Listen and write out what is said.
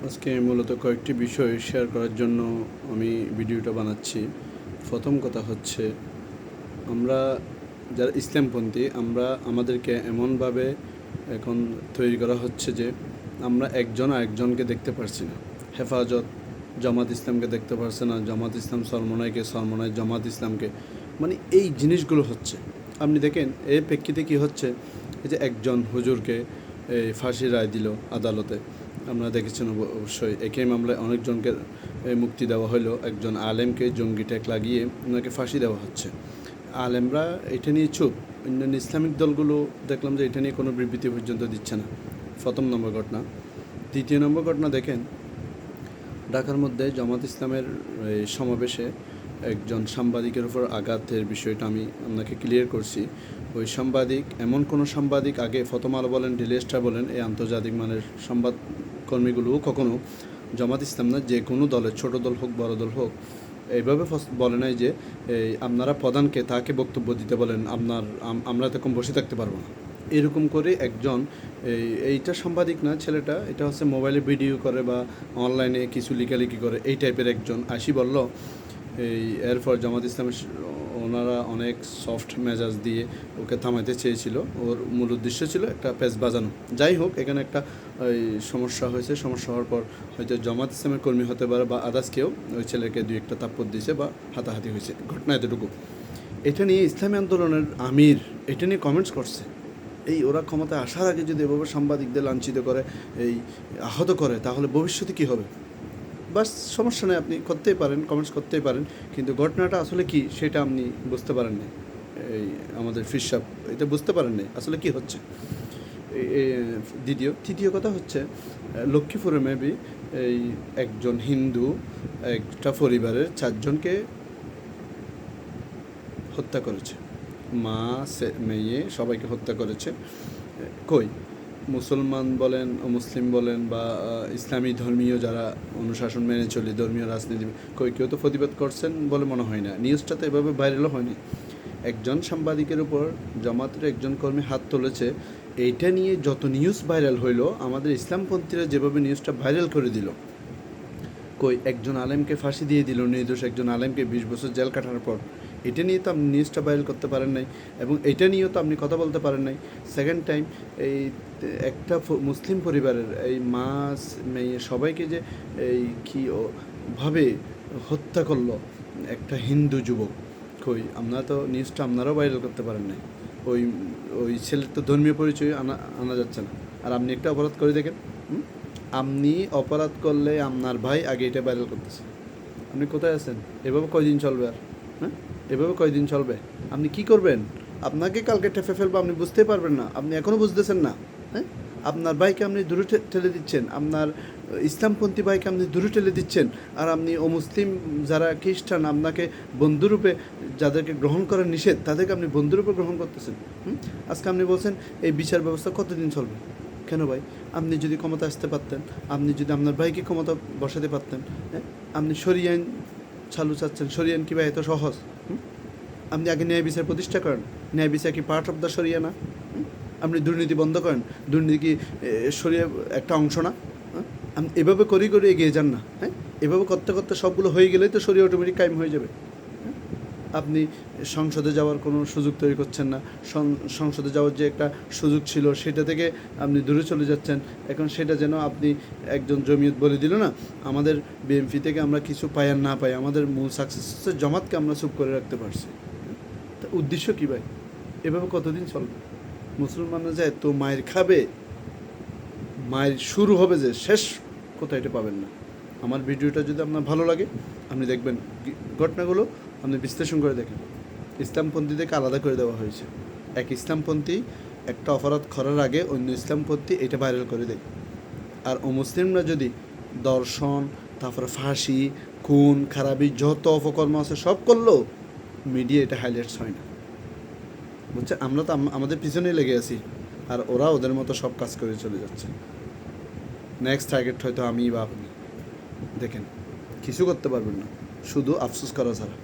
আজকে মূলত কয়েকটি বিষয় শেয়ার করার জন্য আমি ভিডিওটা বানাচ্ছি। প্রথম কথা হচ্ছে, আমরা যারা ইসলামপন্থী আমরা আমাদেরকে এমনভাবে এখন তৈরি করা হচ্ছে যে আমরা একজন আরেকজনকে দেখতে পারছি না। হেফাজত জামাত ইসলামকে দেখতে পারছে না, জামাত ইসলাম সরমনাইকে, সরমনাই জামাত ইসলামকে, মানে এই জিনিসগুলো হচ্ছে। আপনি দেখেন এর প্রেক্ষিতে কী হচ্ছে, এই যে একজন হুজুরকে ফাঁসির রায় দিল আদালতে, আমরা দেখেছেন অবশ্যই। একই মামলায় অনেকজনকে মুক্তি দেওয়া হলো, একজন আলেমকে জঙ্গি ট্যাগ লাগিয়ে ওনাকে ফাঁসি দেওয়া হচ্ছে। আলেমরা এটা নিয়ে চুপ, অন্যান্য ইসলামিক দলগুলো দেখলাম যে এটা নিয়ে কোনো বিবৃতি পর্যন্ত দিচ্ছে না। প্রথম নম্বর ঘটনা। দ্বিতীয় নম্বর ঘটনা দেখেন, ঢাকার মধ্যে জামাত ইসলামের সমাবেশে একজন সাংবাদিকের উপর আঘাতের বিষয়টা আমি আপনাকে ক্লিয়ার করছি। ওই সাংবাদিক, এমন কোনো সাংবাদিক আগে প্রথম আলো বলেন, ডেইলি স্টার বলেন, এই আন্তর্জাতিক মানের সংবাদকর্মীগুলোও কখনো জামাত ইসলাম না, যে কোনো দলের, ছোট দল হোক বড় দল হোক, এইভাবে বলে নাই যে আপনারা প্রধানকে তাকে বক্তব্য দিতে বলেন, আমরা তখন বসে থাকতে পারবো না। এরকম করে একজন এইটা সাংবাদিক না ছেলেটা, এটা হচ্ছে মোবাইলে ভিডিও করে বা অনলাইনে কিছু লেখালেখি করে, এই টাইপের একজন আসি বলল এরপর জামাত ইসলামের ওনারা অনেক সফট মেজাজ দিয়ে ওকে থামাইতে চেয়েছিল। ওর মূল উদ্দেশ্য ছিল একটা পেজ বাজানো। যাই হোক, এখানে একটা সমস্যা হয়েছে। সমস্যা হওয়ার পর হয়তো জামাত ইসলামের কর্মী হতে পারে বা আদার্স কেউ ওই ছেলেকে দুই একটা থাপ্পড় দিয়েছে বা হাতাহাতি হয়েছে, ঘটনা এতটুকু। এটা নিয়ে ইসলামী আন্দোলনের আমির এটা নিয়ে কমেন্টস করছে। ওরা ক্ষমতায় আসার আগে যদি এভাবে সাংবাদিকদের লাঞ্ছিত করে, আহত করে, তাহলে ভবিষ্যতে কী হবে? বাস, সমস্যা নেই, আপনি করতেই পারেন, কমেন্টস করতেই পারেন, কিন্তু ঘটনাটা আসলে কি সেটা আপনি বুঝতে পারেন না। আমাদের ফিরসাব এটা বুঝতে পারেন না আসলে কি হচ্ছে। তৃতীয় কথা হচ্ছে, লক্ষ্মীপুরে মেবি একজন হিন্দু একটা পরিবারের 4 জনকে হত্যা করেছে। মা, মেয়ে সবাইকে হত্যা করেছে। কই মুসলমান বলেন, মুসলিম বলেন বা ইসলামী ধর্মীয় যারা অনুশাসন মেনে চলি, ধর্মীয় রাজনীতি, কেউ তো প্রতিবাদ করছেন বলে মনে হয় না। নিউজটা তো এভাবে ভাইরালও হয়নি। একজন সাংবাদিকের উপর জামাতের একজন কর্মী হাত তুলেছে, এইটা নিয়ে যত নিউজ ভাইরাল হইলো, আমাদের ইসলামপন্থীরা যেভাবে নিউজটা ভাইরাল করে দিল, একজন আলেমকে ফাঁসি দিয়ে দিল, নির্দোষ একজন আলেমকে 20 বছর জেল কাটার পর, এটা নিয়ে তো আপনি নিউজটা ভাইরাল করতে পারেন নাই, এবং এটা নিয়েও তো আপনি কথা বলতে পারেন নাই। সেকেন্ড টাইম, একটা মুসলিম পরিবারের মা, মেয়ে সবাইকে যে ভাবে হত্যা করলো একটা হিন্দু যুবক, আপনারা তো নিউজটা আপনারাও ভাইরাল করতে পারেন নাই। ওই ছেলের তো ধর্মীয় পরিচয় আনা যাচ্ছে না। আর আপনি একটা অপরাধ করে দেখেন, আপনি অপরাধ করলে আপনার ভাই আগে এটা ভাইরাল করতেছে। আপনি কোথায় আছেন? এভাবে কয়দিন চলবে? আর এভাবে কয়দিন চলবে? আপনি কি করবেন? আপনাকে কালকে টেপে ফেলবো, আপনি বুঝতেই পারবেন না। আপনি এখনও বুঝতেছেন না। আপনার ভাইকে আপনি দূরে ঠেলে দিচ্ছেন, আপনার ইসলামপন্থী ভাইকে আপনি দূরে ঠেলে দিচ্ছেন, আর আপনি মুসলিম যারা খ্রিস্টান আপনাকে বন্ধুরূপে, যাদেরকে গ্রহণ করা নিষেধ, তাদেরকে আপনি বন্ধুরূপে গ্রহণ করতেছেন। আজকে আপনি বলছেন এই বিচার ব্যবস্থা কতদিন চলবে? কেন ভাই? আপনি যদি ক্ষমতা আসতে পারতেন, আপনি যদি আপনার ভাইকে ক্ষমতা বসাতে পারতেন, আপনি শরিয়া আইন চালু চাচ্ছেন। শরিয়া আইন কি ভাই এত সহজ? আপনি আগে ন্যায় বিচার প্রতিষ্ঠা করেন। ন্যায় বিচার কি পার্ট অফ দ্য শরিয়া না? আপনি দুর্নীতি বন্ধ করেন। দুর্নীতি কি শরিয়া একটা অংশ না? আপনি এভাবে করে এগিয়ে যান না। এভাবে করতে করতে সবগুলো হয়ে গেলেই তো শরিয়া অটোমেটিক কায়েম হয়ে যাবে। আপনি সংসদে যাওয়ার কোনো সুযোগ তৈরি করছেন না। সংসদে যাওয়ার যে একটা সুযোগ ছিল সেটা থেকে আপনি দূরে চলে যাচ্ছেন। এখন সেটা যেন আপনি, একজন জমিয়ত বলে দিল না, আমাদের বিএনপি থেকে আমরা কিছু পাই আর না পাই, আমাদের মূল সাকসেস হচ্ছে জামাতকে আমরা চুপ করে রাখতে পারছি। তা উদ্দেশ্য কী ভাই? এভাবে কতদিন চলবে? মুসলমানরা যায় তো মায়ের খাবে, মায়ের শুরু হবে যে শেষ কোথায়, এটা পাবেন না। আমার ভিডিওটা যদি আপনার ভালো লাগে, আপনি দেখবেন ঘটনাগুলো আপনি বিশ্লেষণ করে দেখেন। ইসলামপন্থীদেরকে আলাদা করে দেওয়া হয়েছে। এক ইসলামপন্থী একটা অপরাধ করার আগে অন্য ইসলামপন্থী এটা ভাইরাল করে দেয়। আর মুসলিমরা যদি দর্শন, তারপরে ফাঁসি, খুন খারাপি, যত অপকর্ম আছে সব করলেও মিডিয়া এটা হাইলাইটস হয় না। বুঝছে? আমরা তো আমাদের পিছনেই লেগে আছি, আর ওরা ওদের মতো সব কাজ করে চলে যাচ্ছে। নেক্সট টার্গেট হয়তো আমি বা আপনি। দেখেন, কিছু করতে পারবেন না, শুধু আফসোস করা ছাড়া।